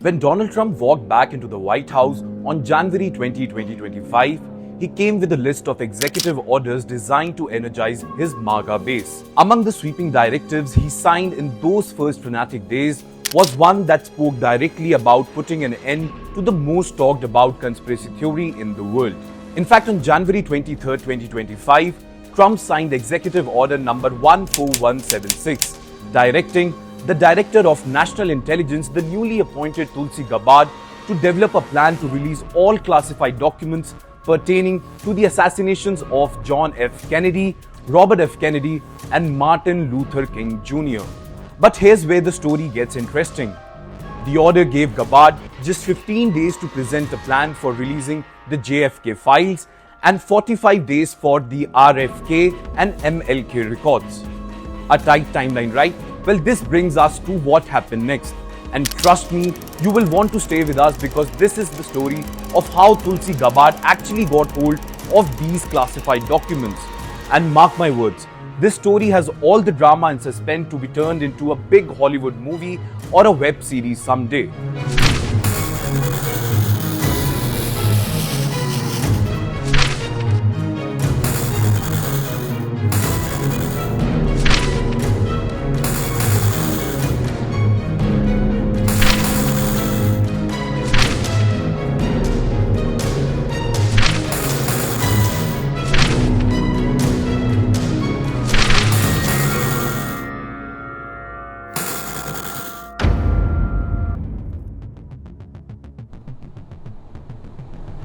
When Donald Trump walked back into the White House on January 20, 2025, he came with a list of executive orders designed to energize his MAGA base. Among the sweeping directives he signed in those first frenetic days was one that spoke directly about putting an end to the most talked about conspiracy theory in the world. In fact, on January 23, 2025, Trump signed Executive Order number 14176, directing the Director of National Intelligence, the newly appointed Tulsi Gabbard, to develop a plan to release all classified documents pertaining to the assassinations of John F. Kennedy, Robert F. Kennedy, and Martin Luther King Jr. But here's where the story gets interesting. The order gave Gabbard just 15 days to present a plan for releasing the JFK files and 45 days for the RFK and MLK records. A tight timeline, right? Well, this brings us to what happened next. And trust me, you will want to stay with us because this is the story of how Tulsi Gabbard actually got hold of these classified documents. And mark my words, this story has all the drama and suspense to be turned into a big Hollywood movie or a web series someday.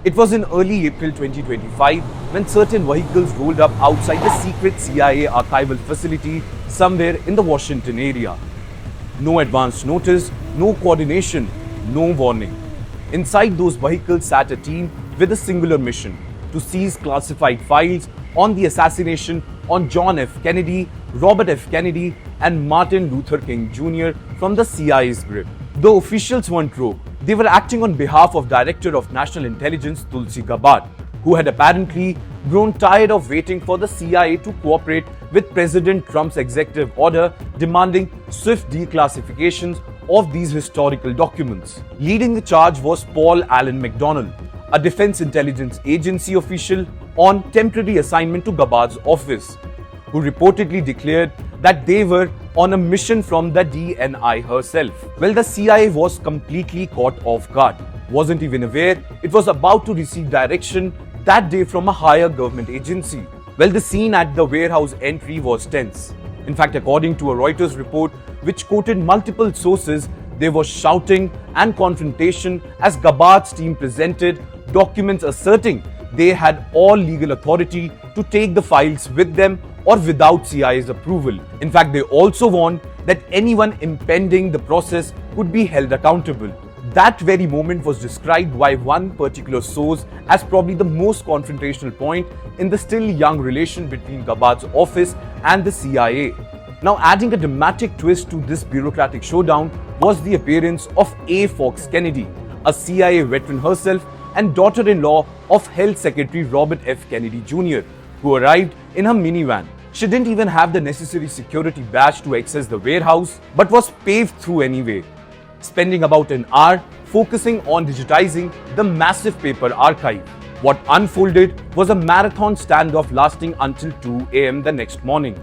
It was in early April 2025 when certain vehicles rolled up outside the secret CIA archival facility somewhere in the Washington area. No advance notice, no coordination, no warning. Inside those vehicles sat a team with a singular mission: to seize classified files on the assassination on John F. Kennedy, Robert F. Kennedy, and Martin Luther King Jr. from the CIA's grip. The officials weren't rogue. They were acting on behalf of Director of National Intelligence Tulsi Gabbard, who had apparently grown tired of waiting for the CIA to cooperate with President Trump's executive order demanding swift declassifications of these historical documents. Leading the charge was Paul Allen McDonald, a Defense Intelligence Agency official on temporary assignment to Gabbard's office, who reportedly declared that they were on a mission from the DNI herself. Well, the CIA was completely caught off guard, wasn't even aware it was about to receive direction that day from a higher government agency. Well, the scene at the warehouse entry was tense. In fact, according to a Reuters report which quoted multiple sources, there was shouting and confrontation as Gabbard's team presented documents asserting they had all legal authority to take the files with them or without CIA's approval. In fact, they also warned that anyone impeding the process could be held accountable. That very moment was described by one particular source as probably the most confrontational point in the still young relation between Gabbard's office and the CIA. Now, adding a dramatic twist to this bureaucratic showdown was the appearance of A. Fox Kennedy, a CIA veteran herself and daughter-in-law of Health Secretary Robert F. Kennedy Jr., who arrived in her minivan. She didn't even have the necessary security badge to access the warehouse, but was paved through anyway, spending about an hour focusing on digitizing the massive paper archive. What unfolded was a marathon standoff lasting until 2 a.m. the next morning.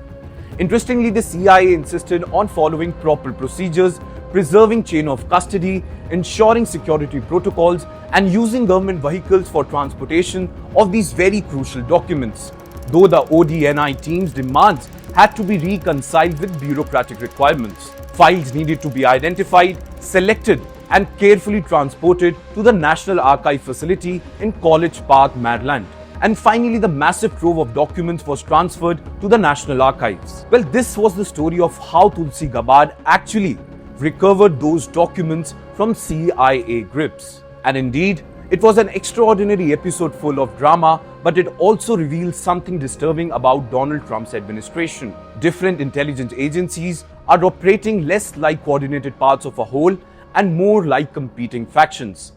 Interestingly, the CIA insisted on following proper procedures, preserving chain of custody, ensuring security protocols, and using government vehicles for transportation of these very crucial documents, though the ODNI team's demands had to be reconciled with bureaucratic requirements. Files needed to be identified, selected, and carefully transported to the National Archive facility in College Park, Maryland. And finally, the massive trove of documents was transferred to the National Archives. Well, this was the story of how Tulsi Gabbard actually recovered those documents from CIA grips. And indeed, it was an extraordinary episode full of drama, but it also reveals something disturbing about Donald Trump's administration. Different intelligence agencies are operating less like coordinated parts of a whole and more like competing factions.